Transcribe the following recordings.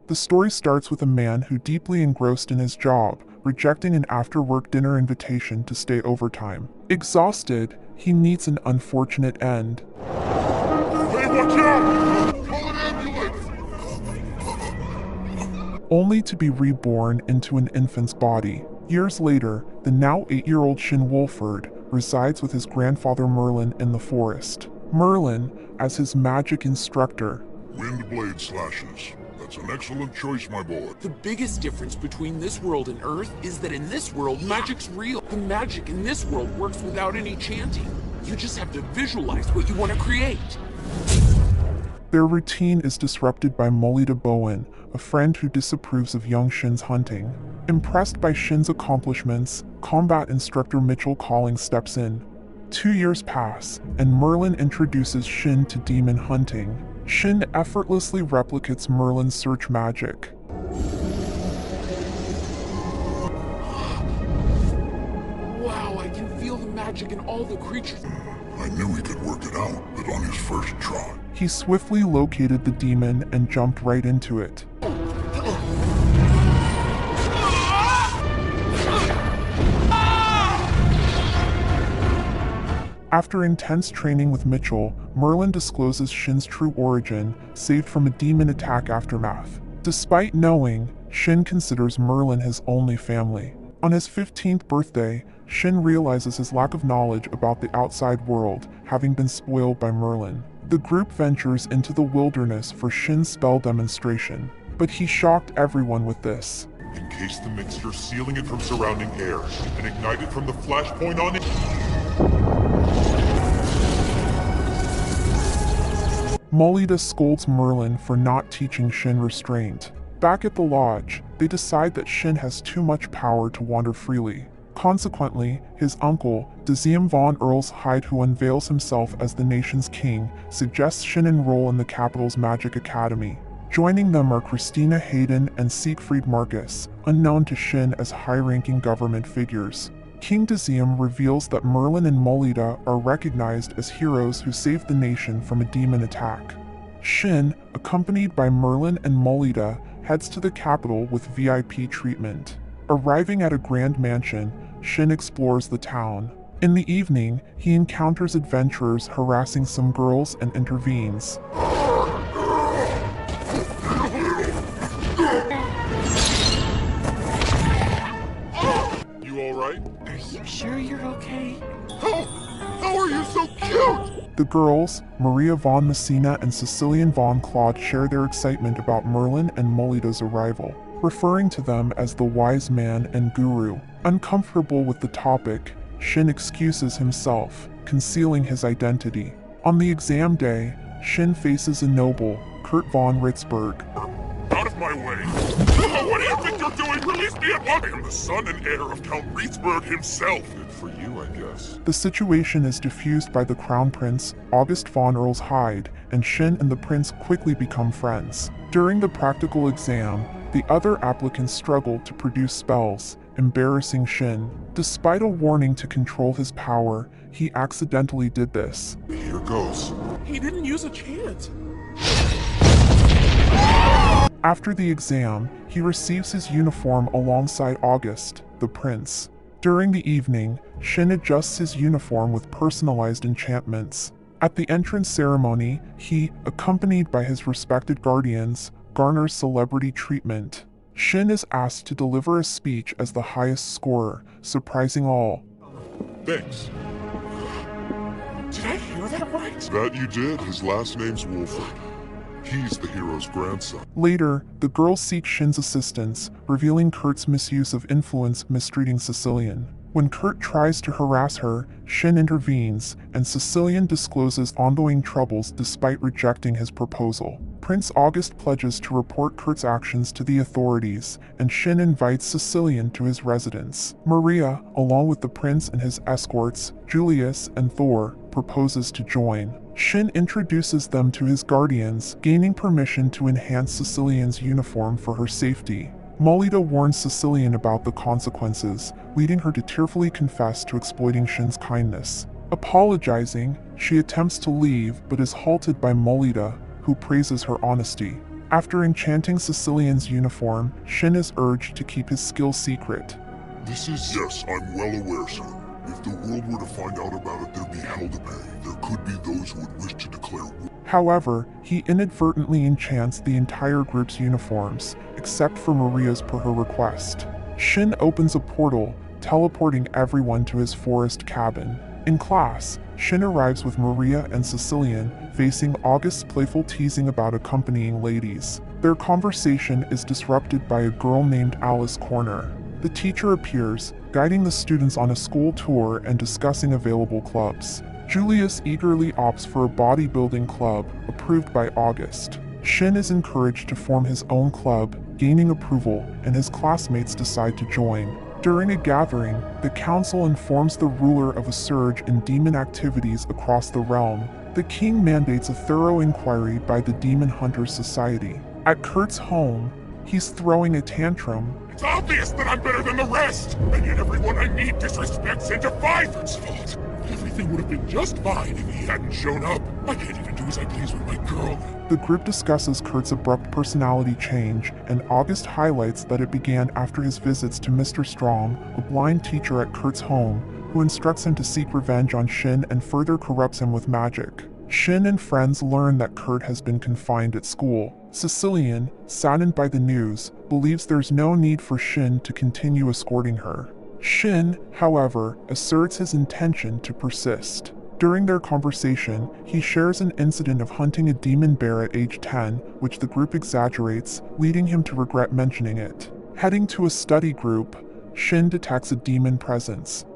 The story starts with a man who, deeply engrossed in his job, rejecting an after-work dinner invitation to stay overtime. Exhausted, he meets an unfortunate end. Hey, watch out! Call an ambulance! Only to be reborn into an infant's body. Years later, the now 8-year-old Shin Wolford resides with his grandfather Merlin in the forest. Merlin as his magic instructor. Wind blade slashes. That's an excellent choice, my boy. The biggest difference between this world and Earth is that in this world, magic's real. The magic in this world works without any chanting. You just have to visualize what you want to create. Their routine is disrupted by Molida Bowen, a friend who disapproves of young Shin's hunting. Impressed by Shin's accomplishments, combat instructor Mitchell Calling steps in. 2 years pass, and Merlin introduces Shin to demon hunting. Shin effortlessly replicates Merlin's search magic. Wow, I can feel the magic in all the creatures. I knew he could work it out, but on his first try. He swiftly located the demon and jumped right into it. After intense training with Mitchell, Merlin discloses Shin's true origin, saved from a demon attack aftermath. Despite knowing, Shin considers Merlin his only family. On his 15th birthday, Shin realizes his lack of knowledge about the outside world, having been spoiled by Merlin. The group ventures into the wilderness for Shin's spell demonstration, but he shocked everyone with this. Encase the mixture, sealing it from surrounding air, and ignite it from the flashpoint on it. Molida scolds Merlin for not teaching Shin restraint. Back at the lodge, they decide that Shin has too much power to wander freely. Consequently, his uncle, Desium von Earlshide, who unveils himself as the nation's king, suggests Shin enroll in the capital's magic academy. Joining them are Christina Hayden and Siegfried Marcus, unknown to Shin as high-ranking government figures. King Desium reveals that Merlin and Molida are recognized as heroes who saved the nation from a demon attack. Shin, accompanied by Merlin and Molida, heads to the capital with VIP treatment. Arriving at a grand mansion, Shin explores the town. In the evening, he encounters adventurers harassing some girls and intervenes. You alright? Are you sure you're okay? How are you so cute? The girls, Maria von Messina and Cecilian von Claude, share their excitement about Merlin and Molida's arrival, referring to them as the wise man and guru. Uncomfortable with the topic, Shin excuses himself, concealing his identity. On the exam day, Shin faces a noble, Kurt von Ritzberg. Out of my way. What do you think you're doing? Release me at once! I am the son and heir of Count Ritzberg himself. Good for you, I guess. The situation is diffused by the Crown Prince, August von Earlshide, and Shin and the prince quickly become friends. During the practical exam, the other applicants struggle to produce spells, embarrassing Shin. Despite a warning to control his power, he accidentally did this. Here goes. He didn't use a chant. After the exam, he receives his uniform alongside August, the prince. During the evening, Shin adjusts his uniform with personalized enchantments. At the entrance ceremony, he, accompanied by his respected guardians, garners celebrity treatment. Shin is asked to deliver a speech as the highest scorer, surprising all. Thanks. Did I hear that right? That you did. His last name's Wolford. He's the hero's grandson. Later, the girls seek Shin's assistance, revealing Kurt's misuse of influence mistreating Cecilian. When Kurt tries to harass her, Shin intervenes, and Cecilian discloses ongoing troubles despite rejecting his proposal. Prince August pledges to report Kurt's actions to the authorities, and Shin invites Cecilian to his residence. Maria, along with the prince and his escorts, Julius and Thor, proposes to join. Shin introduces them to his guardians, gaining permission to enhance Cecilian's uniform for her safety. Molida warns Cecilian about the consequences, leading her to tearfully confess to exploiting Shin's kindness. Apologizing, she attempts to leave but is halted by Molida, who praises her honesty. After enchanting Sicilian's uniform, Shin is urged to keep his skill secret. This is... Yes, I'm well aware, sir. If the world were to find out about it, there'd be hell to pay. There could be those who would wish to declare war. However, he inadvertently enchants the entire group's uniforms, except for Maria's per her request. Shin opens a portal, teleporting everyone to his forest cabin. In class, Shin arrives with Maria and Sicilian, facing August's playful teasing about accompanying ladies. Their conversation is disrupted by a girl named Alice Corner. The teacher appears, guiding the students on a school tour and discussing available clubs. Julius eagerly opts for a bodybuilding club, approved by August. Shin is encouraged to form his own club, gaining approval, and his classmates decide to join. During a gathering, the council informs the ruler of a surge in demon activities across the realm. The king mandates a thorough inquiry by the Demon Hunters Society. At Kurt's home, he's throwing a tantrum. It's obvious that I'm better than the rest, and yet everyone I meet disrespects and defies its fault. Everything would have been just fine if he hadn't shown up. I can't even do as I please with my girl. The group discusses Kurt's abrupt personality change, and August highlights that it began after his visits to Mr. Strong, a blind teacher at Kurt's home, who instructs him to seek revenge on Shin and further corrupts him with magic. Shin and friends learn that Kurt has been confined at school. Sicilian, saddened by the news, believes there's no need for Shin to continue escorting her. Shin, however, asserts his intention to persist. During their conversation, he shares an incident of hunting a demon bear at age 10, which the group exaggerates, leading him to regret mentioning it. Heading to a study group, Shin detects a demon presence.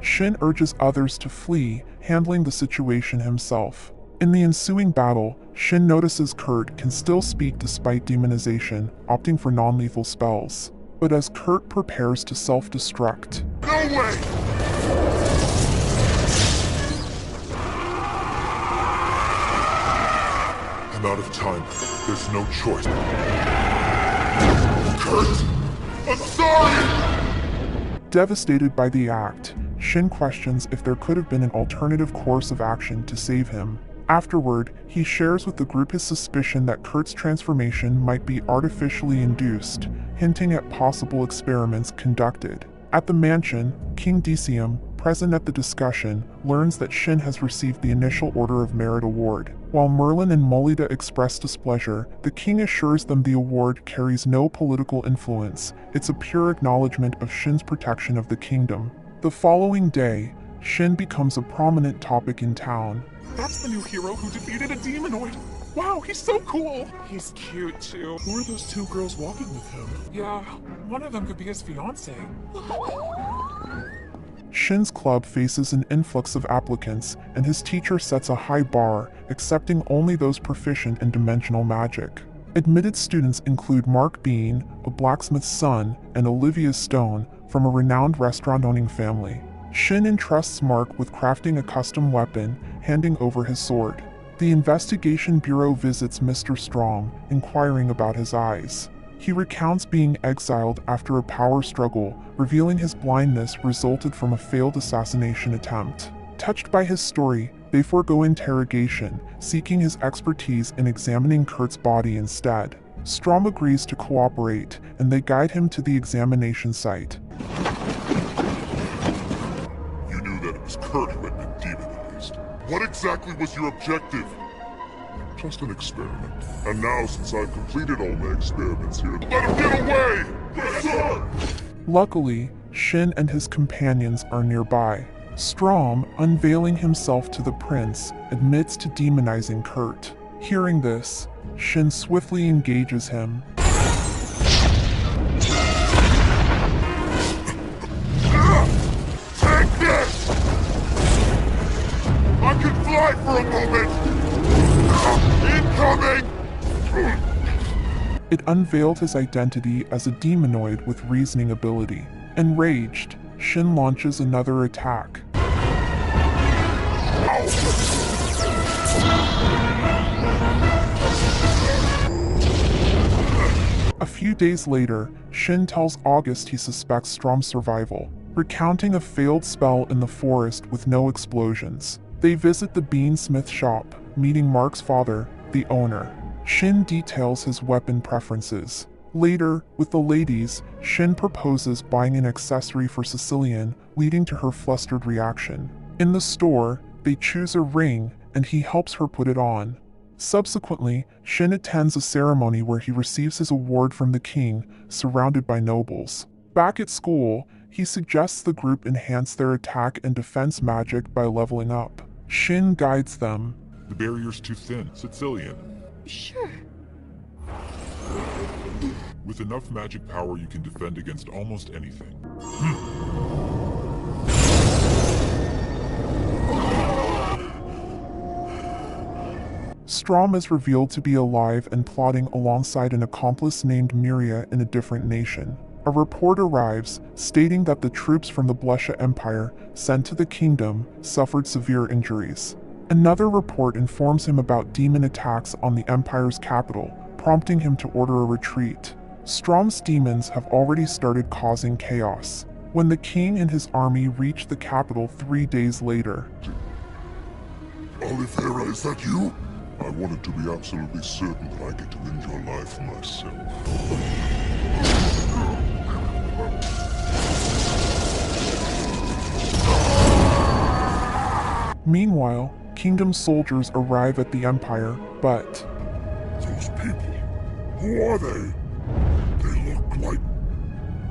Shin urges others to flee, handling the situation himself. In the ensuing battle, Shin notices Kurt can still speak despite demonization, opting for non-lethal spells. But as Kurt prepares to self-destruct, No way! I'm out of time. There's no choice. Kurt! I'm sorry! devastated by the act, Shin questions if there could have been an alternative course of action to save him. Afterward, he shares with the group his suspicion that Kurt's transformation might be artificially induced, hinting at possible experiments conducted. At the mansion, King Decium, present at the discussion, learns that Shin has received the initial Order of Merit award. While Merlin and Molida express displeasure, the king assures them the award carries no political influence. It's a pure acknowledgement of Shin's protection of the kingdom. The following day, Shin becomes a prominent topic in town. That's the new hero who defeated a demonoid. Wow, he's so cool. He's cute too. Who are those two girls walking with him? Yeah, one of them could be his fiance. Shin's club faces an influx of applicants, and his teacher sets a high bar, accepting only those proficient in dimensional magic. Admitted students include Mark Bean, a blacksmith's son, and Olivia Stone, from a renowned restaurant-owning family. Shin entrusts Mark with crafting a custom weapon, handing over his sword. The Investigation Bureau visits Mr. Strong, inquiring about his eyes. He recounts being exiled after a power struggle, revealing his blindness resulted from a failed assassination attempt. Touched by his story, they forego interrogation, seeking his expertise in examining Kurt's body instead. Strom agrees to cooperate, and they guide him to the examination site. You knew that it was Kurt who had been demonized. What exactly was your objective? Just an experiment. And now, since I've completed all my experiments here, let him get away! Yes, sir! Luckily, Shin and his companions are nearby. Strom, unveiling himself to the prince, admits to demonizing Kurt. Hearing this, Shin swiftly engages him. Take this! I can fly for a moment! Incoming! It unveiled his identity as a demonoid with reasoning ability. Enraged, Shin launches another attack. A few days later, Shin tells August he suspects Strom's survival, recounting a failed spell in the forest with no explosions. They visit the beansmith shop, meeting Mark's father, the owner. Shin details his weapon preferences. Later, with the ladies, Shin proposes buying an accessory for Sicilian, leading to her flustered reaction. In the store, they choose a ring, and he helps her put it on. Subsequently, Shin attends a ceremony where he receives his award from the king, surrounded by nobles. Back at school, he suggests the group enhance their attack and defense magic by leveling up. Shin guides them. The barrier's too thin. Sicilian. Sure. With enough magic power, you can defend against almost anything. Strom is revealed to be alive and plotting alongside an accomplice named Miria in a different nation. A report arrives, stating that the troops from the Blesha Empire sent to the kingdom suffered severe injuries. Another report informs him about demon attacks on the Empire's capital, prompting him to order a retreat. Strom's demons have already started causing chaos. When the king and his army reach the capital 3 days later. Oliveira, is that you? I wanted to be absolutely certain that I get to end your life myself. Meanwhile, kingdom soldiers arrive at the Empire, but Those people, who are they? They look like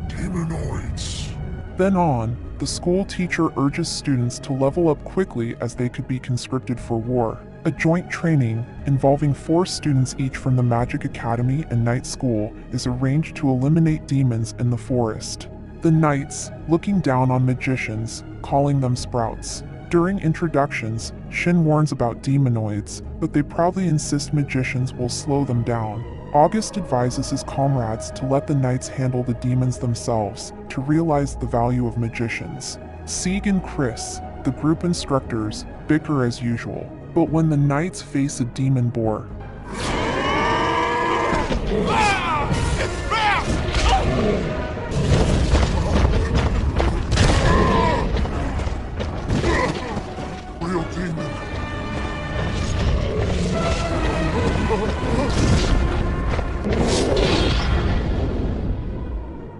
demonoids. then on, the school teacher urges students to level up quickly as they could be conscripted for war. A joint training, involving 4 students each from the Magic Academy and Night School, is arranged to eliminate demons in the forest. The Knights, looking down on magicians, calling them sprouts. During introductions, Shin warns about demonoids, but they proudly insist magicians will slow them down. August advises his comrades to let the Knights handle the demons themselves, to realize the value of magicians. Sieg and Chris, the group instructors, bicker as usual, but when the Knights face a demon boar, Real demon.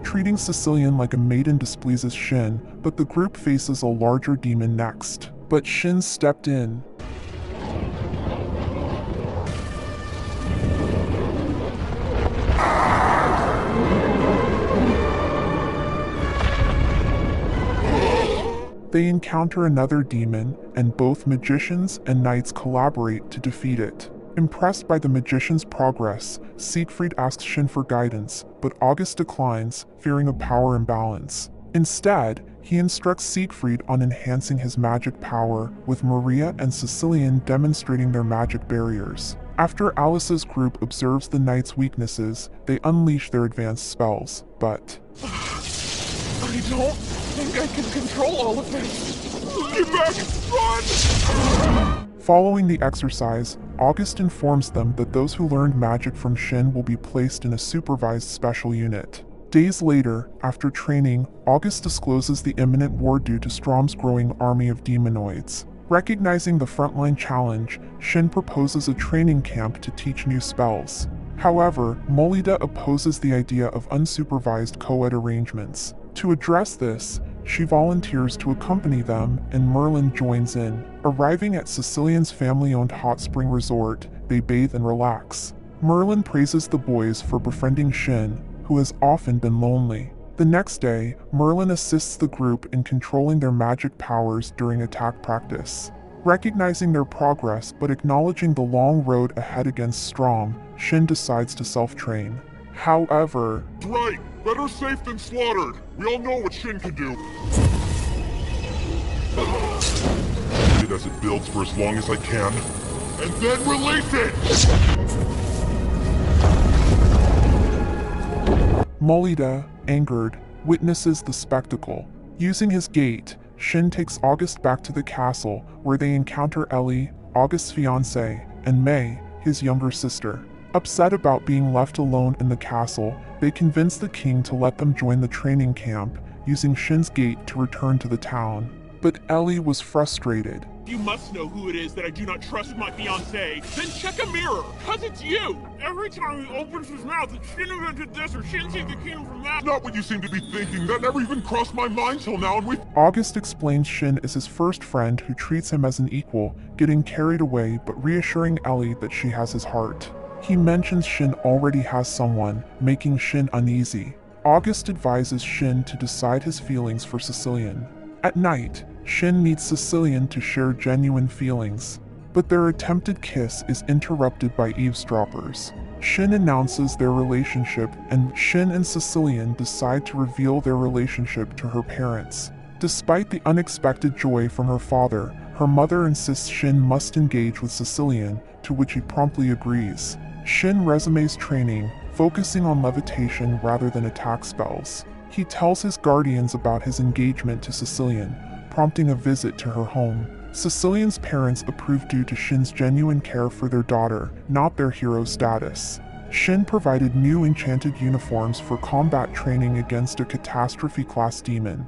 treating Sicilian like a maiden displeases Shin, but the group faces a larger demon next. But Shin stepped in. They encounter another demon, and both magicians and knights collaborate to defeat it. Impressed by the magician's progress, Siegfried asks Shin for guidance, but August declines, fearing a power imbalance. Instead, he instructs Siegfried on enhancing his magic power, with Maria and Sicilian demonstrating their magic barriers. After Alice's group observes the knights' weaknesses, they unleash their advanced spells, but I don't think I can control all of this. Get back! Run! following the exercise, August informs them that those who learned magic from Shin will be placed in a supervised special unit. Days later, after training, August discloses the imminent war due to Strom's growing army of demonoids. Recognizing the frontline challenge, Shin proposes a training camp to teach new spells. However, Molida opposes the idea of unsupervised co-ed arrangements. To address this, she volunteers to accompany them, and Merlin joins in. Arriving at Sicilian's family-owned hot spring resort, they bathe and relax. Merlin praises the boys for befriending Shin, who has often been lonely. The next day, Merlin assists the group in controlling their magic powers during attack practice. Recognizing their progress but acknowledging the long road ahead against Strom, Shin decides to self-train. However, That's right! Better safe than slaughtered! We all know what Shin can do! It as it builds for as long as I can, and then release it! Molida, angered, witnesses the spectacle. Using his gate, Shin takes August back to the castle, where they encounter Ellie, August's fiancée, and May, his younger sister. Upset about being left alone in the castle, they convince the king to let them join the training camp, using Shin's gate to return to the town. But Ellie was frustrated. You must know who it is that I do not trust with my fiancée. Then check a mirror, cause it's you! Every time he opens his mouth, it's Shin invented this or Shin saved the kingdom from that. Not what you seem to be thinking. That never even crossed my mind till now, and August explains Shin is his first friend who treats him as an equal, getting carried away but reassuring Ellie that she has his heart. He mentions Shin already has someone, making Shin uneasy. August advises Shin to decide his feelings for Sicilian. At night, Shin meets Sicilian to share genuine feelings, but their attempted kiss is interrupted by eavesdroppers. Shin announces their relationship, and Shin and Sicilian decide to reveal their relationship to her parents. Despite the unexpected joy from her father, her mother insists Shin must engage with Sicilian, to which he promptly agrees. Shin resumes training, focusing on levitation rather than attack spells. He tells his guardians about his engagement to Sicilian, prompting a visit to her home. Sicilian's parents approve due to Shin's genuine care for their daughter, not their hero status. Shin provided new enchanted uniforms for combat training against a catastrophe-class demon.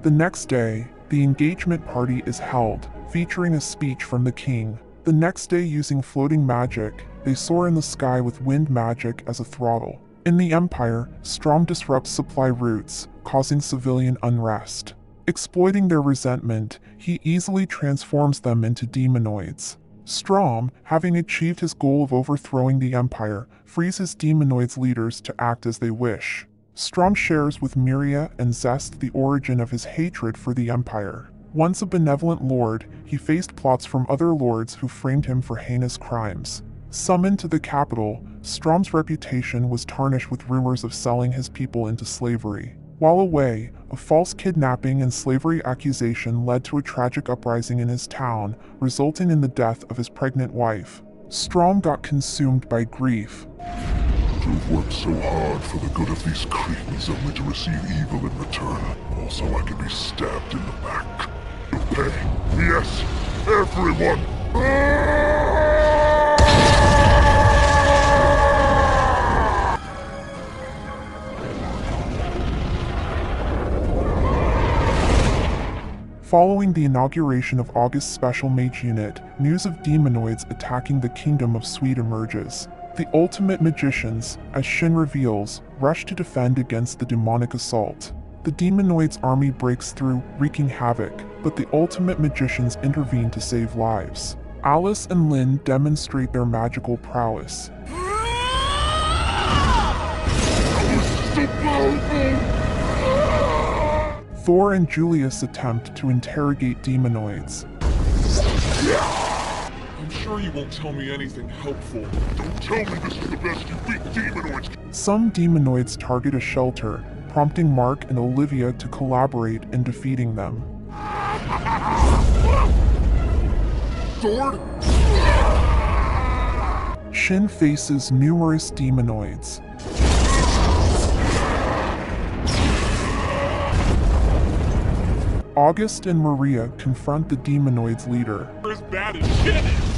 The next day, the engagement party is held, featuring a speech from the king. The next day, using floating magic, they soar in the sky with wind magic as a throttle. In the Empire, Strom disrupts supply routes, causing civilian unrest. Exploiting their resentment, he easily transforms them into demonoids. Strom, having achieved his goal of overthrowing the Empire, frees his demonoids' leaders to act as they wish. Strom shares with Miria and Zest the origin of his hatred for the Empire. Once a benevolent lord, he faced plots from other lords who framed him for heinous crimes. Summoned to the capital, Strom's reputation was tarnished with rumors of selling his people into slavery. While away, a false kidnapping and slavery accusation led to a tragic uprising in his town, resulting in the death of his pregnant wife. Strom got consumed by grief. To have worked so hard for the good of these cretins only to receive evil in return. Also, I could be stabbed in the back. Hey, yes, everyone! Following the inauguration of August's Special Mage Unit, news of demonoids attacking the Kingdom of Swede emerges. The ultimate magicians, as Shin reveals, rush to defend against the demonic assault. The demonoids' army breaks through, wreaking havoc, but the ultimate magicians intervene to save lives. Alice and Lynn demonstrate their magical prowess. Thor and Julius attempt to interrogate demonoids. I'm sure you won't tell me anything helpful. Don't tell me this is the best you beat demonoids! Some demonoids target a shelter, prompting Mark and Olivia to collaborate in defeating them. Sword? Shin faces numerous demonoids. August and Maria confront the demonoids' leader. You're as bad as Shin is.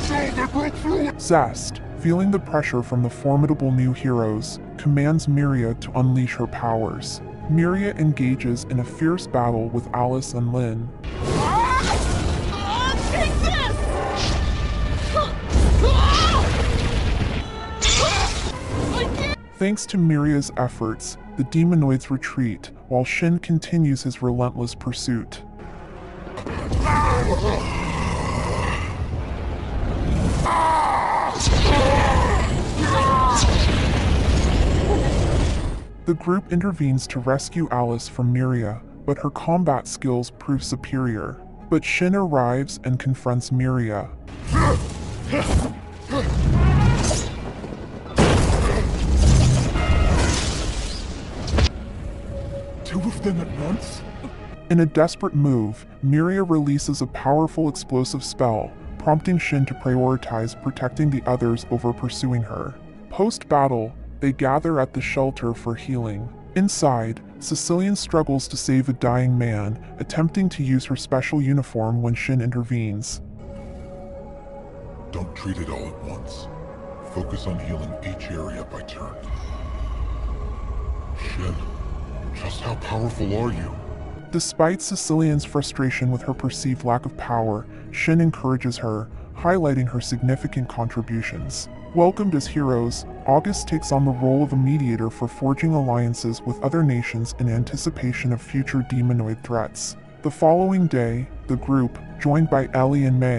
No, they broke through it! Zest, feeling the pressure from the formidable new heroes, commands Miria to unleash her powers. Miria engages in a fierce battle with Alice and Lynn. Take this! Thanks to Miria's efforts, the demonoids retreat, while Shin continues his relentless pursuit. The group intervenes to rescue Alice from Miria, but her combat skills prove superior. But Shin arrives and confronts Miria. Two of them at once? In a desperate move, Miria releases a powerful explosive spell, prompting Shin to prioritize protecting the others over pursuing her. Post-battle, they gather at the shelter for healing. Inside, Sicilian struggles to save a dying man, attempting to use her special uniform when Shin intervenes. Don't treat it all at once. Focus on healing each area by turn. Shin, just how powerful are you? Despite Sicilian's frustration with her perceived lack of power, Shin encourages her, highlighting her significant contributions. Welcomed as heroes, August takes on the role of a mediator for forging alliances with other nations in anticipation of future demonoid threats. The following day, the group, joined by Ellie and May,